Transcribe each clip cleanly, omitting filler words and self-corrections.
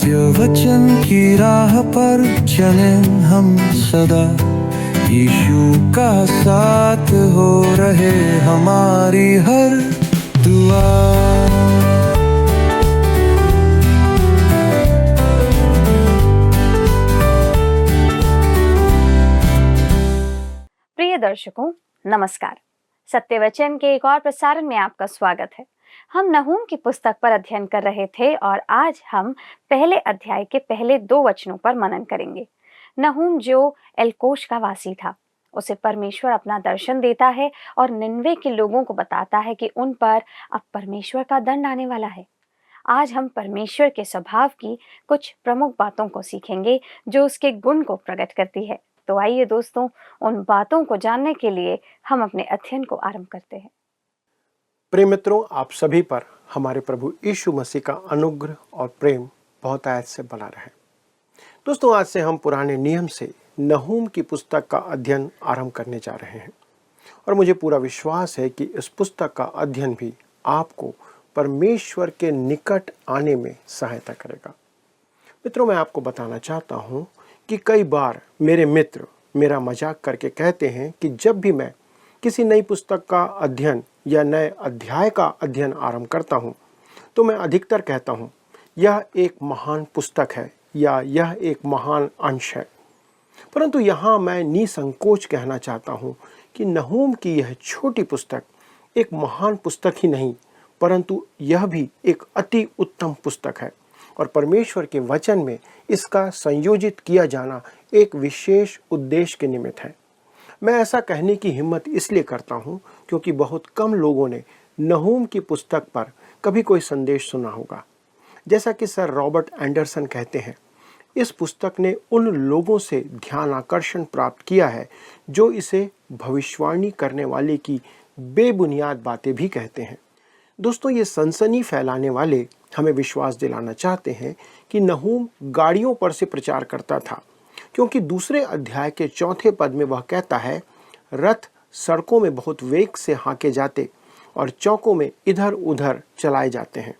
सत्य वचन की राह पर चले हम सदा, यीशु का साथ हो रहे हमारी हर दुआ। प्रिय दर्शकों, नमस्कार। सत्यवचन के एक और प्रसारण में आपका स्वागत है। हम नहूम की पुस्तक पर अध्ययन कर रहे थे और आज हम पहले अध्याय के पहले 2 वचनों पर मनन करेंगे। नहूम जो एलकोश का वासी था, उसे परमेश्वर अपना दर्शन देता है और निनवे के लोगों को बताता है कि उन पर अब परमेश्वर का दंड आने वाला है। आज हम परमेश्वर के स्वभाव की कुछ प्रमुख बातों को सीखेंगे जो उसके गुण को प्रकट करती है। तो आइए दोस्तों, उन बातों को जानने के लिए हम अपने अध्ययन को आरंभ करते हैं। प्रिय मित्रों, आप सभी पर हमारे प्रभु यीशु मसीह का अनुग्रह और प्रेम बहुत आयत से बना रहे। दोस्तों, आज से हम पुराने नियम से नहूम की पुस्तक का अध्ययन आरंभ करने जा रहे हैं और मुझे पूरा विश्वास है कि इस पुस्तक का अध्ययन भी आपको परमेश्वर के निकट आने में सहायता करेगा। मित्रों, मैं आपको बताना चाहता हूं कि कई बार मेरे मित्र मेरा मजाक करके कहते हैं कि जब भी मैं किसी नई पुस्तक का अध्ययन या नए अध्याय का अध्ययन आरंभ करता हूं, तो मैं अधिकतर कहता हूं यह एक महान पुस्तक है या यह एक महान अंश है। परंतु यहाँ मैं निसंकोच कहना चाहता हूं कि नहूम की यह छोटी पुस्तक एक महान पुस्तक ही नहीं, परंतु यह भी एक अति उत्तम पुस्तक है और परमेश्वर के वचन में इसका संयोजित किया जाना एक विशेष उद्देश्य के निमित्त है। मैं ऐसा कहने की हिम्मत इसलिए करता हूं क्योंकि बहुत कम लोगों ने नहूम की पुस्तक पर कभी कोई संदेश सुना होगा। जैसा कि सर रॉबर्ट एंडरसन कहते हैं, इस पुस्तक ने उन लोगों से ध्यान आकर्षण प्राप्त किया है जो इसे भविष्यवाणी करने वाले की बेबुनियाद बातें भी कहते हैं। दोस्तों, ये सनसनी फैलाने वाले हमें विश्वास दिलाना चाहते हैं कि नहूम गाड़ियों पर से प्रचार करता था, क्योंकि दूसरे अध्याय के 4 पद में वह कहता है, रथ सड़कों में बहुत वेग से हाँके जाते और चौकों में इधर उधर चलाए जाते हैं।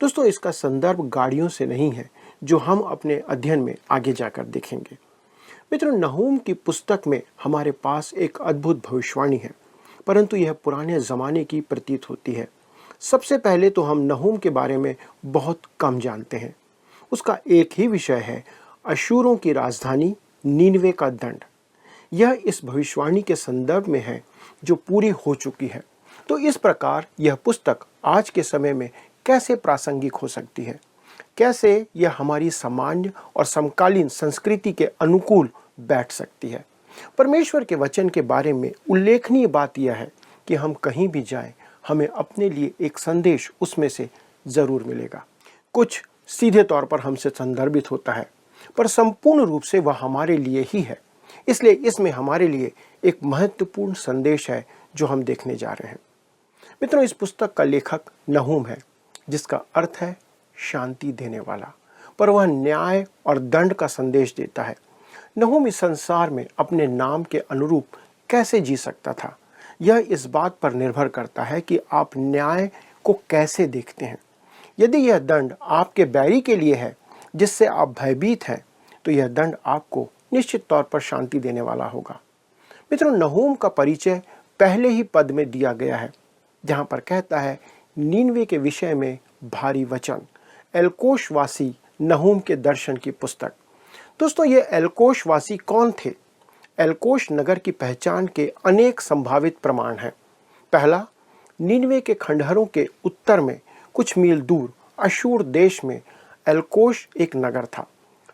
दोस्तों, इसका संदर्भ गाड़ियों से नहीं है, जो हम अपने अध्ययन में आगे जाकर देखेंगे। मित्रों, नहूम की पुस्तक में हमारे पास एक अद्भुत भविष्यवाणी है, परंतु यह पुराने जमाने की प्रतीत होती है। सबसे पहले तो हम नहूम के बारे में बहुत कम जानते हैं। उसका एक ही विषय है, अशूरों की राजधानी नीनवे का दंड। यह इस भविष्यवाणी के संदर्भ में है जो पूरी हो चुकी है। तो इस प्रकार यह पुस्तक आज के समय में कैसे प्रासंगिक हो सकती है, कैसे यह हमारी सामान्य और समकालीन संस्कृति के अनुकूल बैठ सकती है। परमेश्वर के वचन के बारे में उल्लेखनीय बात यह है कि हम कहीं भी जाएं, हमें अपने लिए एक संदेश उसमें से जरूर मिलेगा। कुछ सीधे तौर पर हमसे संदर्भित होता है, पर संपूर्ण रूप से वह हमारे लिए ही है। इसलिए इसमें हमारे लिए एक महत्वपूर्ण संदेश है जो हम देखने जा रहे हैं। मित्रों, इस पुस्तक का लेखक नहूम है, जिसका अर्थ है शांति देने वाला, पर वह न्याय और दंड का संदेश देता है। नहूम इस संसार में अपने नाम के अनुरूप कैसे जी सकता था, यह इस बात पर निर्भर करता है कि आप न्याय को कैसे देखते हैं। यदि यह दंड आपके बैरी के लिए है जिससे आप भयभीत हैं, तो यह दंड आपको निश्चित तौर पर शांति देने वाला होगा। मित्रों, नहूम का परिचय पहले ही पद में दिया गया है, जहां पर कहता है, नीनवे के विषय में भारी वचन, एलकोश वासी नहूम के दर्शन की पुस्तक। दोस्तों, ये एलकोश वासी कौन थे? एलकोश नगर की पहचान के अनेक संभावित प्रमाण हैं। पहला, नीनवे के खंडहरों के उत्तर में कुछ मील दूर अशूर देश में एलकोश एक नगर था।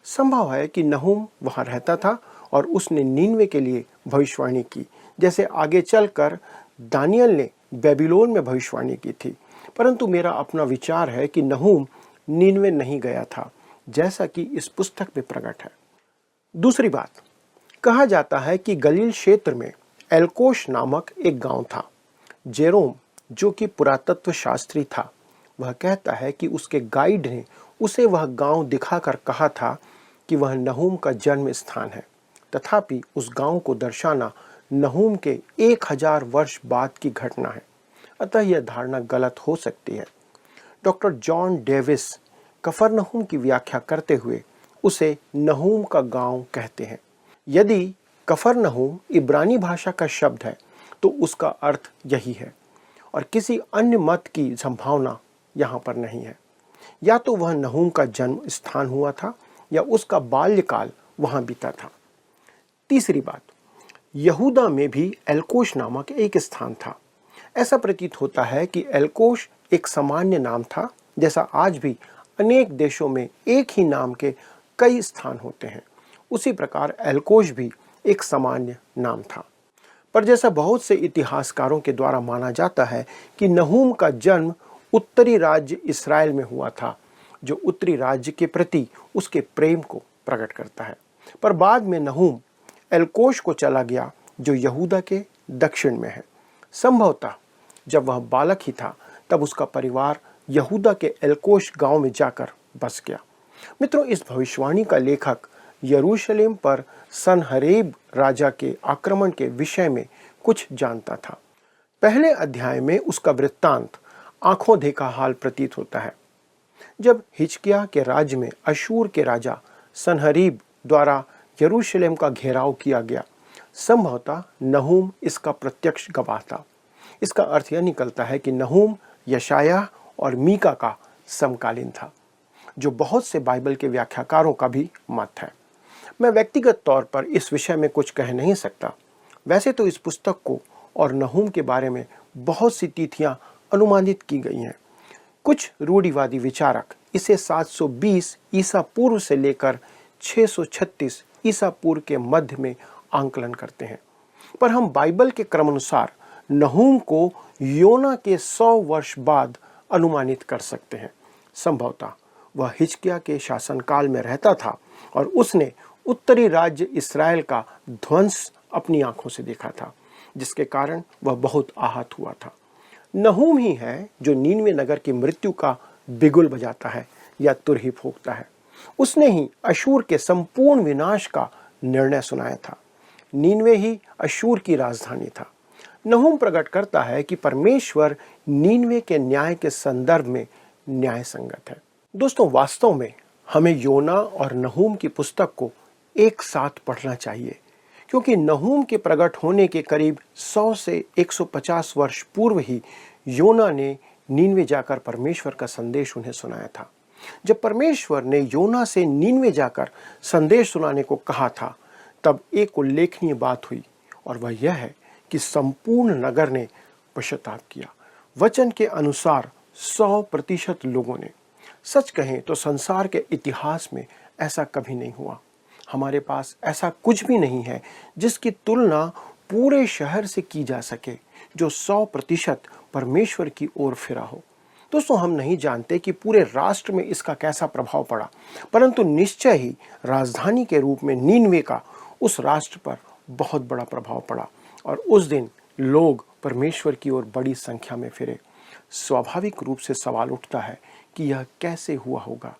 संभव है कि नहूम वहां रहता था और उसने नीनवे के लिए भविष्यवाणी की, जैसे आगे चलकर दानियल ने बेबीलोन में भविष्यवाणी की थी। परंतु मेरा अपना विचार है कि नहूम नीनवे नहीं गया था, जैसा कि इस पुस्तक में प्रकट है। दूसरी बात, कहा जाता है कि गलील क्षेत्र में एलकोश नामक एक गांव था। जेरोम, जो कि पुरातत्व शास्त्री था, वह कहता है कि उसके गाइड ने उसे वह गांव दिखाकर कहा था कि वह नहूम का जन्म स्थान है। तथापि उस गांव को दर्शाना नहूम के 1000 वर्ष बाद की घटना है, अतः यह धारणा गलत हो सकती है। डॉक्टर जॉन डेविस कफरनहूम की व्याख्या करते हुए उसे नहूम का गांव कहते हैं। यदि कफरनहूम इब्रानी भाषा का शब्द है तो उसका अर्थ यही है और किसी अन्य मत की संभावना यहाँ पर नहीं है। या तो वह नहूम का जन्म स्थान हुआ था या उसका बाल्यकाल वहाँ बीता था। तीसरी बात, यहूदा में भी एलकोश नामक एक स्थान था। ऐसा प्रतीत होता है कि एलकोश एक सामान्य नाम था, जैसा आज भी अनेक देशों में एक ही नाम के कई स्थान होते हैं। उसी प्रकार एलकोश भी एक सामान्य नाम था। पर जैसा बहुत से इतिहासकारों के द्वारा माना जाता है कि नहूम का जन्म उत्तरी राज्य इस्राएल में हुआ था, जो उत्तरी राज्य के प्रति उसके प्रेम को प्रकट करता है। पर बाद में नहूम एलकोश को चला गया, जो यहूदा के दक्षिण में है। संभवतः जब वह बालक ही था तब उसका परिवार यहूदा के एलकोश गांव में जाकर बस गया। मित्रों, इस भविष्यवाणी का लेखक यरूशलेम पर सनहरीब राजा के आक्रमण के विषय में कुछ जानता था। पहले अध्याय में उसका वृत्तांत आंखों देखा हाल प्रतीत होता है। जब हिजकिय्याह के राज्य में अशूर के राजा सनहरीब द्वारा यरूशलेम का घेराव किया गया, संभवतः नहूम इसका प्रत्यक्ष गवाह था। इसका अर्थ यह निकलता है कि नहूम यशायाह और मीका का समकालीन था, जो बहुत से बाइबल के व्याख्याकारों का भी मत है। मैं व्यक्तिगत तौर पर इस विषय में कुछ कह नहीं सकता। वैसे तो इस पुस्तक को और नहूम के बारे में बहुत सी तिथियां अनुमानित की गई हैं। कुछ रूढ़िवादी विचारक इसे 720 ईसा पूर्व से लेकर 636 ईसा पूर्व के मध्य में आंकलन करते हैं। पर हम बाइबल के क्रमानुसार नहूम को योना के 100 वर्ष बाद अनुमानित कर सकते हैं। संभवतः वह हिजकिय्याह के शासनकाल में रहता था और उसने उत्तरी राज्य इस्राएल का ध्वंस अपनी आंखों से देखा था, जिसके कारण वह बहुत आहत हुआ था। नहूम ही है जो नीनवे नगर की मृत्यु का बिगुल बजाता है या तुरही फूंकता है। उसने ही अशूर के संपूर्ण विनाश का निर्णय सुनाया था। नीनवे ही अशूर की राजधानी था। नहूम प्रकट करता है कि परमेश्वर नीनवे के न्याय के संदर्भ में न्याय संगत है। दोस्तों, वास्तव में हमें योना और नहूम की पुस्तक को एक साथ पढ़ना चाहिए, क्योंकि नहूम के प्रकट होने के करीब 100 से 150 वर्ष पूर्व ही योना ने नीनवे जाकर परमेश्वर का संदेश उन्हें सुनाया था। जब परमेश्वर ने योना से नीनवे जाकर संदेश सुनाने को कहा था, तब एक उल्लेखनीय बात हुई, और वह यह है कि संपूर्ण नगर ने पश्चाताप किया। वचन के अनुसार 100% लोगों ने। सच कहें तो संसार के इतिहास में ऐसा कभी नहीं हुआ। हमारे पास ऐसा कुछ भी नहीं है जिसकी तुलना पूरे शहर से की जा सके, जो 100% परमेश्वर की ओर फिरा हो। दोस्तों, हम नहीं जानते कि पूरे राष्ट्र में इसका कैसा प्रभाव पड़ा, परंतु निश्चय ही राजधानी के रूप में नीनवे का उस राष्ट्र पर बहुत बड़ा प्रभाव पड़ा और उस दिन लोग परमेश्वर की ओर बड़ी संख्या में फिरे। स्वाभाविक रूप से सवाल उठता है कि यह कैसे हुआ होगा?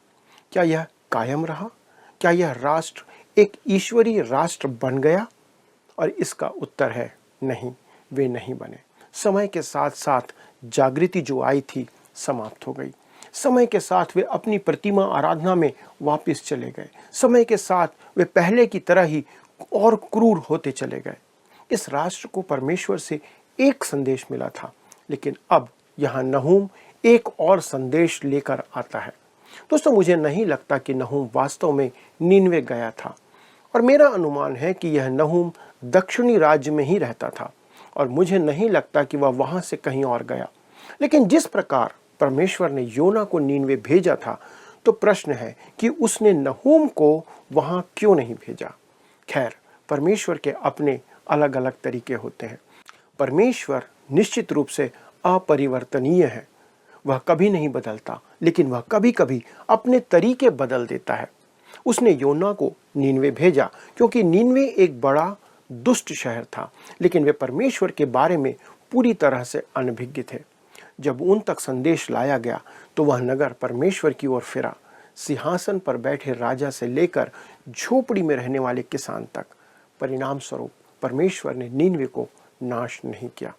क्या यह कायम रहा? क्या यह राष्ट्र एक ईश्वरीय राष्ट्र बन गया? और इसका उत्तर है नहीं, वे नहीं बने। समय के साथ साथ जागृति जो आई थी समाप्त हो गई। समय के साथ वे अपनी प्रतिमा आराधना में वापस चले गए। समय के साथ वे पहले की तरह ही और क्रूर होते चले गए। इस राष्ट्र को परमेश्वर से एक संदेश मिला था, लेकिन अब यहाँ नहूम एक और संदेश लेकर आता है। दोस्तों, मुझे नहीं लगता कि नहूम वास्तव में नीनवे गया था, और मेरा अनुमान है कि यह नहूम दक्षिणी राज्य में ही रहता था, और मुझे नहीं लगता कि वह वहां से कहीं और गया। लेकिन जिस प्रकार परमेश्वर ने योना को नीनवे भेजा था, तो प्रश्न है कि उसने नहूम को वहां क्यों नहीं भेजा। खैर, परमेश्वर के अपने अलग अलग तरीके होते हैं। परमेश्वर निश्चित रूप से अपरिवर्तनीय है। वह कभी नहीं बदलता, लेकिन वह कभी कभी अपने तरीके बदल देता है। उसने योना को नीनवे भेजा क्योंकि नीनवे एक बड़ा दुष्ट शहर था, लेकिन वे परमेश्वर के बारे में पूरी तरह से अनभिज्ञ थे। जब उन तक संदेश लाया गया तो वह नगर परमेश्वर की ओर फिरा। सिंहासन पर बैठे राजा से लेकर झोपड़ी में रहने वाले किसान तक। परिणाम स्वरूप परमेश्वर ने नीनवे को नाश नहीं किया।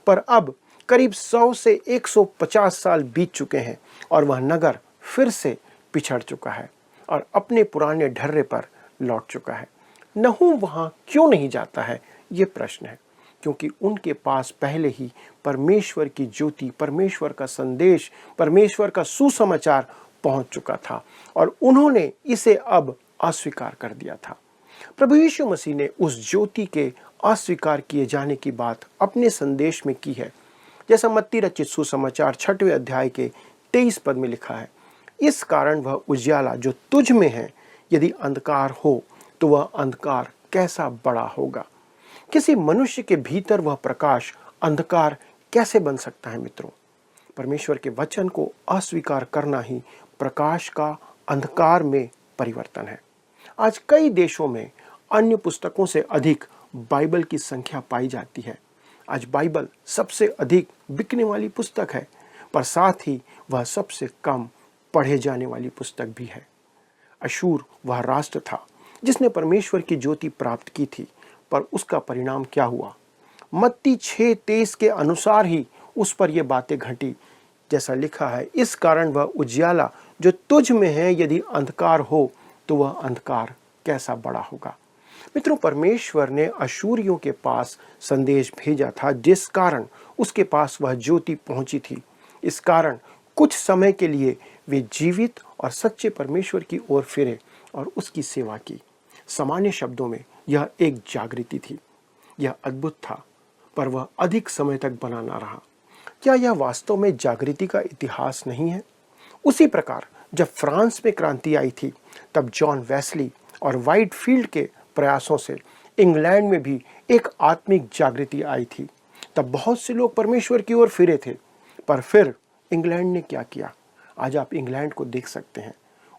पर अब करीब 100 से 150 साल बीत चुके हैं और वह नगर फिर से पिछड़ चुका है और अपने पुराने ढर्रे पर लौट चुका है। नहूम वहां क्यों नहीं जाता है, ये प्रश्न है। क्योंकि उनके पास पहले ही परमेश्वर की ज्योति, परमेश्वर का संदेश, परमेश्वर का सुसमाचार पहुंच चुका था और उन्होंने इसे अब अस्वीकार कर दिया था। प्रभु यीशु मसीह ने उस ज्योति के अस्वीकार किए जाने की बात अपने संदेश में की है। जैसा मत्ती रचित सुसमाचार 6वें अध्याय के 23 पद में लिखा है, इस कारण वह उजियाला जो तुझ में है, यदि अंधकार हो तो वह अंधकार कैसा बड़ा होगा। किसी मनुष्य के भीतर वह प्रकाश अंधकार कैसे बन सकता है मित्रों? परमेश्वर के वचन को अस्वीकार करना ही प्रकाश का अंधकार में परिवर्तन है। आज कई देशों में अन्य पुस्तकों से अधिक बाइबल की संख्या पाई जाती है। आज बाइबल सबसे अधिक बिकने वाली पुस्तक है, पर साथ ही वह सबसे कम पढ़े जाने वाली पुस्तक भी है। अशूर वह राष्ट्र था जिसने परमेश्वर की ज्योति प्राप्त की थी, पर उसका परिणाम क्या हुआ? मत्ती 6:23 के अनुसार ही उस पर यह बातें घटी। जैसा लिखा है, इस कारण वह उजियाला जो तुझ में है, यदि अंधकार हो तो वह अंधकार कैसा बड़ा होगा। मित्रों, परमेश्वर ने अशूरियों के पास संदेश भेजा था, जिस कारण उसके पास वह ज्योति पहुंची थी। इस कारण कुछ समय के लिए वे जीवित और सच्चे परमेश्वर की ओर फिरे और उसकी सेवा की। सामान्य शब्दों में यह एक जागृति थी। यह अद्भुत था, पर वह अधिक समय तक बना ना रहा। क्या यह वास्तव में जागृति का इतिहास नहीं है? उसी प्रकार जब फ्रांस में क्रांति आई थी, तब जॉन वेस्ली और व्हाइटफील्ड के प्रयासों से इंग्लैंड में भी एक आत्मिक जागृति आई थी। तब बहुत से लोग परमेश्वर की ओर फिरे थे, पर फिर इंग्लैंड ने क्या किया? आज आप इंग्लैंड को देख सकते हैं।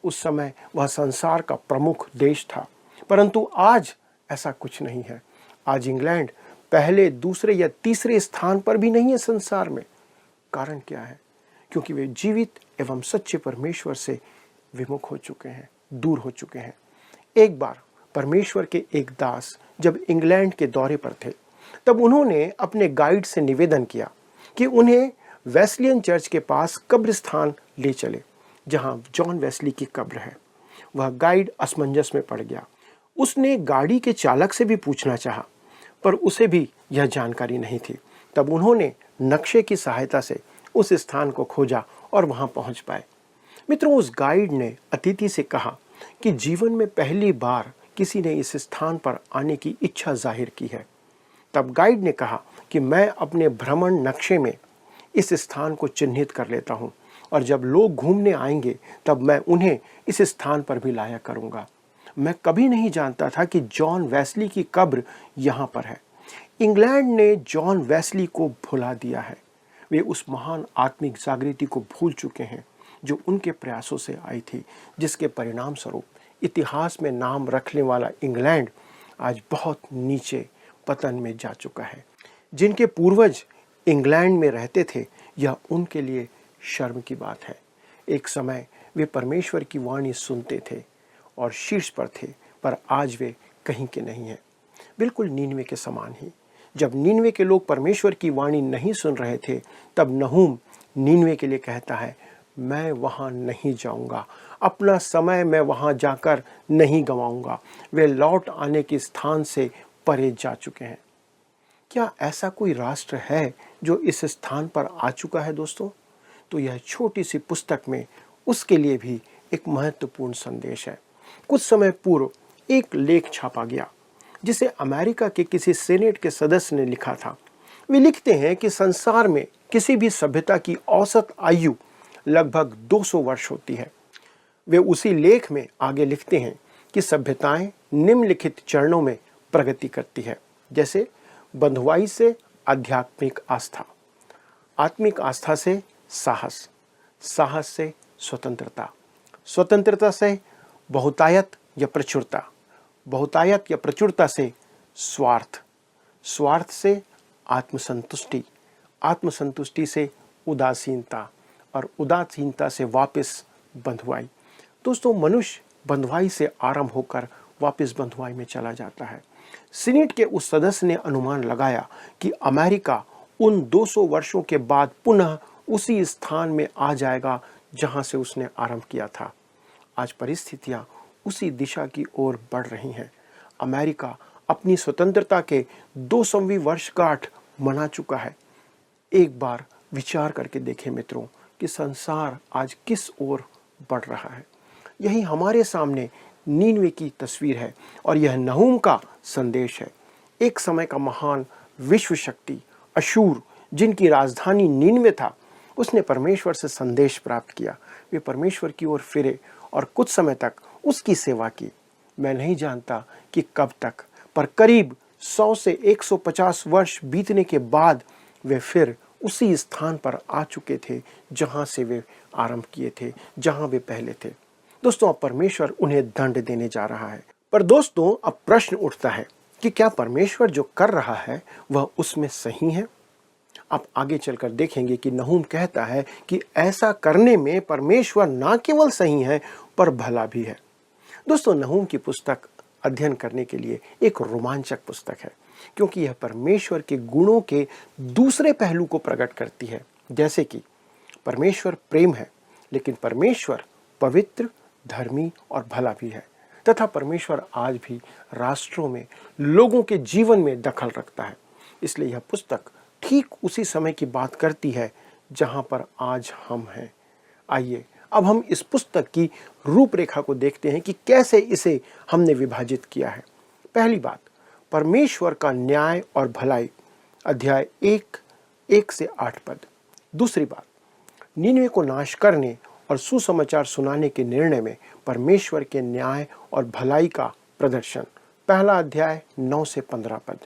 उस समय वह संसार का प्रमुख देश था, परंतु आज ऐसा कुछ नहीं है। आज इंग्लैंड पहले, दूसरे या तीसरे स्थान पर भी नहीं है संसार में। कारण क्या है? क्योंकि वे जीवित एवं सच्चे परमेश्वर से विमुख हो चुके हैं, दूर हो चुके हैं। एक बार परमेश्वर के एक दास जब इंग्लैंड के दौरे पर थे, तब उन्होंने अपने गाइड से निवेदन किया कि उन्हें वेस्लियन चर्च के पास कब्रिस्तान ले चले, जहां जॉन वेस्ली की कब्र है। वह गाइड असमंजस में पड़ गया। उसने गाड़ी के चालक से भी पूछना चाहा, पर उसे भी यह जानकारी नहीं थी। तब उन्होंने नक्शे की सहायता से उस स्थान को खोजा और वहां पहुंच पाए। मित्रों, उस गाइड ने अतिथि से कहा कि जीवन में पहली बार किसी ने इस स्थान पर आने की इच्छा जाहिर की है। तब गाइड ने कहा कि मैं अपने भ्रमण नक्शे में इस स्थान को चिन्हित कर लेता हूं और जब लोग घूमने आएंगे तब मैं उन्हें इस स्थान पर भी लाया करूंगा। मैं कभी नहीं जानता था कि जॉन वेस्ली की कब्र यहाँ पर है। इंग्लैंड ने जॉन वेस्ली को भुला दिया है। वे उस महान आत्मिक जागृति को भूल चुके हैं जो उनके प्रयासों से आई थी, जिसके परिणाम स्वरूप इतिहास में नाम रखने वाला इंग्लैंड आज बहुत नीचे पतन में जा चुका है। जिनके पूर्वज इंग्लैंड में रहते थे, यह उनके लिए शर्म की बात है। एक समय वे परमेश्वर की वाणी सुनते थे और शीर्ष पर थे, पर आज वे कहीं के नहीं हैं। बिल्कुल नीनवे के समान ही। जब नीनवे के लोग परमेश्वर की वाणी नहीं सुन रहे थे, तब नहूम नीनवे के लिए कहता है, मैं वहां नहीं जाऊंगा, अपना समय मैं वहां जाकर नहीं गंवाऊंगा। वे लौट आने के स्थान से परे जा चुके हैं। क्या ऐसा कोई राष्ट्र है जो इस स्थान पर आ चुका है दोस्तों? तो यह छोटी सी पुस्तक में उसके लिए भी एक महत्वपूर्ण संदेश है। कुछ समय पूर्व एक लेख छापा गया जिसे अमेरिका के किसी सीनेट के सदस्य ने लिखा था। वे लिखते हैं कि संसार में किसी भी सभ्यता की औसत आयु लगभग 200 वर्ष होती है। वे उसी लेख में आगे लिखते हैं कि सभ्यताएं निम्नलिखित चरणों में प्रगति करती है, जैसे बंधुआई से आध्यात्मिक आस्था, आत्मिक आस्था से साहस, साहस से स्वतंत्रता, स्वतंत्रता से बहुतायत या प्रचुरता, बहुतायत या प्रचुरता से स्वार्थ, स्वार्थ से आत्मसंतुष्टि, आत्मसंतुष्टि से उदासीनता और उदासीनता से वापस बंधुआई। दोस्तों, मनुष्य बंधुआई से आरंभ होकर वापस बंधुआई में चला जाता है। सीनेट के उस सदस्य ने अनुमान लगाया कि अमेरिका उन 200 वर्षों के बाद पुनः उसी स्थान में आ जाएगा जहां से उसने आरंभ किया था। आज परिस्थितियां उसी दिशा की ओर बढ़ रही हैं। अमेरिका अपनी स्वतंत्रता के 200वीं वर्षगांठ मना चुका है। एक बार विचार करके देखें मित्रों कि संसार आज किस ओर बढ़ रहा है। यही हमारे सामने नीनवे की तस्वीर है और यह नहूम का संदेश है। एक समय का महान विश्व शक्ति अशूर, जिनकी राजधानी नीनवे था, उसने परमेश्वर से संदेश प्राप्त किया। वे परमेश्वर की ओर फिरे और कुछ समय तक उसकी सेवा की। मैं नहीं जानता कि कब तक, पर करीब 100 से 150 वर्ष बीतने के बाद वे फिर उसी स्थान पर आ चुके थे जहां से वे आरंभ किए थे, जहां वे पहले थे। दोस्तों, अब परमेश्वर उन्हें दंड देने जा रहा है। पर दोस्तों, अब प्रश्न उठता है कि क्या परमेश्वर जो कर रहा है वह उसमें सही है? आप आगे चलकर देखेंगे कि नहूम कहता है कि ऐसा करने में परमेश्वर ना केवल सही है पर भला भी है। दोस्तों, नहूम की पुस्तक अध्ययन करने के लिए एक रोमांचक पुस्तक है, क्योंकि यह परमेश्वर के गुणों के दूसरे पहलू को प्रकट करती है। जैसे कि परमेश्वर प्रेम है, लेकिन परमेश्वर पवित्र, धर्मी और भला भी है, तथा परमेश्वर आज भी राष्ट्रों में, लोगों के जीवन में दखल रखता है। इसलिए यह पुस्तक ठीक उसी समय की बात करती है जहां पर आज हम हैं। आइए अब हम इस पुस्तक की रूपरेखा को देखते हैं कि कैसे इसे हमने विभाजित किया है। पहली बात, परमेश्वर का न्याय और भलाई, अध्याय 1 से 8 पद। दूसरी बात, नीनवे को नाश करने और सुसमाचार सुनाने के निर्णय में परमेश्वर के न्याय और भलाई का प्रदर्शन, पहला अध्याय 9 से 15 पद।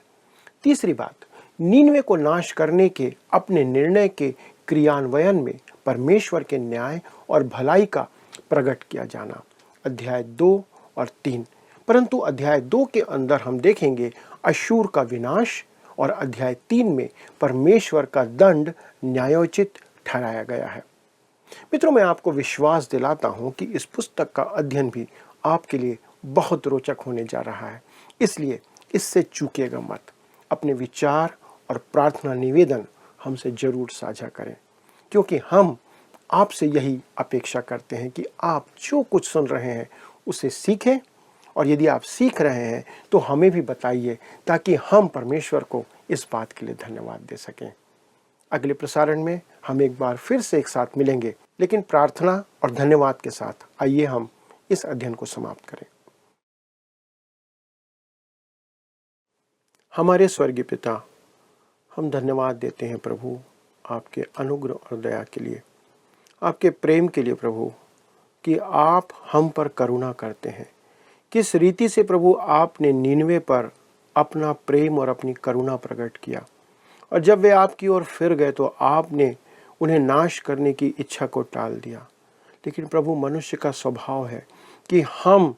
तीसरी बात, नीनवे को नाश करने के अपने निर्णय के क्रियान्वयन में परमेश्वर के न्याय और भलाई का प्रकट किया जाना, अध्याय 2 और 3। परंतु अध्याय 2 के अंदर हम देखेंगे अशूर का विनाश और अध्याय 3 में परमेश्वर का दंड न्यायोचित ठहराया गया है। मित्रों, मैं आपको विश्वास दिलाता हूं कि इस पुस्तक का अध्ययन भी आपके लिए बहुत रोचक होने जा रहा है। इसलिए इससे चूकिएगा मत। अपने विचार और प्रार्थना निवेदन हमसे जरूर साझा करें, क्योंकि हम आपसे यही अपेक्षा करते हैं कि आप जो कुछ सुन रहे हैं उसे सीखें, और यदि आप सीख रहे हैं तो हमें भी बताइए, ताकि हम परमेश्वर को इस बात के लिए धन्यवाद दे सकें। अगले प्रसारण में हम एक बार फिर से एक साथ मिलेंगे, लेकिन प्रार्थना और धन्यवाद के साथ आइए हम इस अध्ययन को समाप्त करें। हमारे स्वर्गीय पिता, हम धन्यवाद देते हैं प्रभु आपके अनुग्रह और दया के लिए, आपके प्रेम के लिए प्रभु, कि आप हम पर करुणा करते हैं। किस रीति से प्रभु आपने नीनवे पर अपना प्रेम और अपनी करुणा प्रकट किया, और जब वे आपकी ओर फिर गए तो आपने उन्हें नाश करने की इच्छा को टाल दिया। लेकिन प्रभु, मनुष्य का स्वभाव है कि हम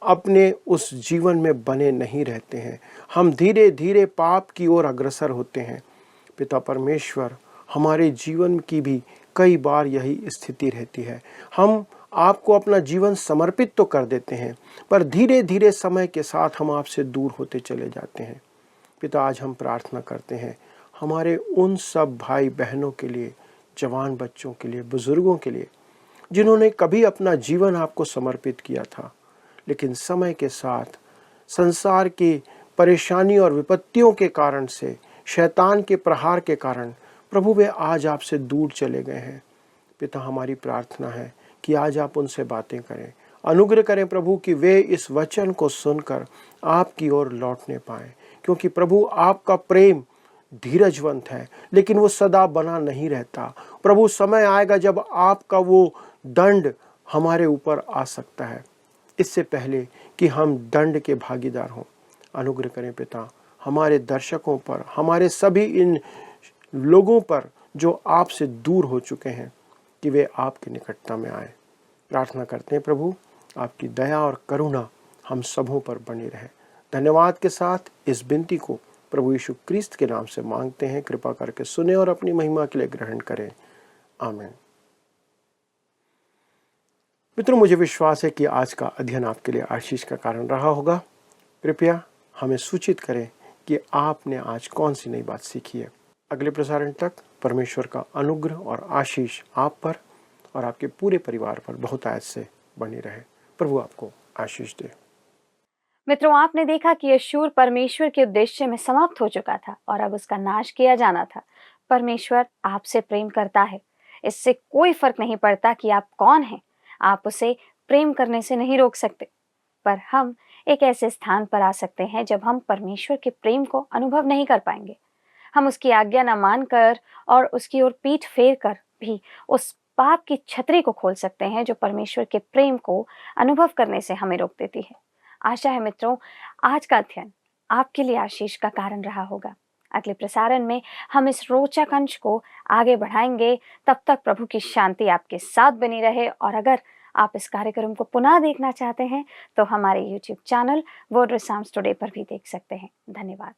अपने उस जीवन में बने नहीं रहते हैं, हम धीरे धीरे पाप की ओर अग्रसर होते हैं। पिता परमेश्वर, हमारे जीवन की भी कई बार यही स्थिति रहती है। हम आपको अपना जीवन समर्पित तो कर देते हैं, पर धीरे धीरे समय के साथ हम आपसे दूर होते चले जाते हैं। पिता, आज हम प्रार्थना करते हैं हमारे उन सब भाई बहनों के लिए, जवान बच्चों के लिए, बुजुर्गों के लिए, जिन्होंने कभी अपना जीवन आपको समर्पित किया था, लेकिन समय के साथ संसार की परेशानी और विपत्तियों के कारण से, शैतान के प्रहार के कारण प्रभु वे आज आपसे दूर चले गए हैं। पिता, हमारी प्रार्थना है कि आज आप उनसे बातें करें, अनुग्रह करें प्रभु, कि वे इस वचन को सुनकर आपकी ओर लौटने पाएं, क्योंकि प्रभु आपका प्रेम धीरजवंत है, लेकिन वो सदा बना नहीं रहता। प्रभु, समय आएगा जब आपका वो दंड हमारे ऊपर आ सकता है। इससे पहले कि हम दंड के भागीदार हों, अनुग्रह करें पिता हमारे दर्शकों पर, हमारे सभी इन लोगों पर जो आपसे दूर हो चुके हैं, कि वे आपकी निकटता में आए। प्रार्थना करते हैं प्रभु, आपकी दया और करुणा हम सबों पर बनी रहे। धन्यवाद के साथ इस विनती को प्रभु यीशु क्रिस्त के नाम से मांगते हैं। कृपा करके सुने और अपनी महिमा के लिए ग्रहण करें। आमीन। मित्रों, मुझे विश्वास है कि आज का अध्ययन आपके लिए आशीष का कारण रहा होगा। कृपया हमें सूचित करें कि आपने आज कौन सी नई बात सीखी है। अगले प्रसारण तक परमेश्वर का अनुग्रह और आशीष आप पर और आपके पूरे परिवार पर बहुत आयत से बनी रहे। प्रभु आपको आशीष दे। मित्रों, आपने देखा कि अशूर परमेश्वर के उद्देश्य में समाप्त हो चुका था और अब उसका नाश किया जाना था। परमेश्वर आपसे प्रेम करता है। इससे कोई फर्क नहीं पड़ता कि आप कौन हैं, आप उसे प्रेम करने से नहीं रोक सकते। पर हम एक ऐसे स्थान पर आ सकते हैं जब हम परमेश्वर के प्रेम को अनुभव नहीं कर पाएंगे। हम उसकी आज्ञा न मानकर और उसकी ओर पीठ फेर कर भी उस पाप की छतरी को खोल सकते हैं जो परमेश्वर के प्रेम को अनुभव करने से हमें रोक देती है। आशा है मित्रों, आज का अध्ययन आपके लिए आशीष का कारण रहा होगा। अगले प्रसारण में हम इस रोचक अंश को आगे बढ़ाएंगे। तब तक प्रभु की शांति आपके साथ बनी रहे। और अगर आप इस कार्यक्रम को पुनः देखना चाहते हैं तो हमारे YouTube channel word with Sams today पर भी देख सकते हैं। धन्यवाद।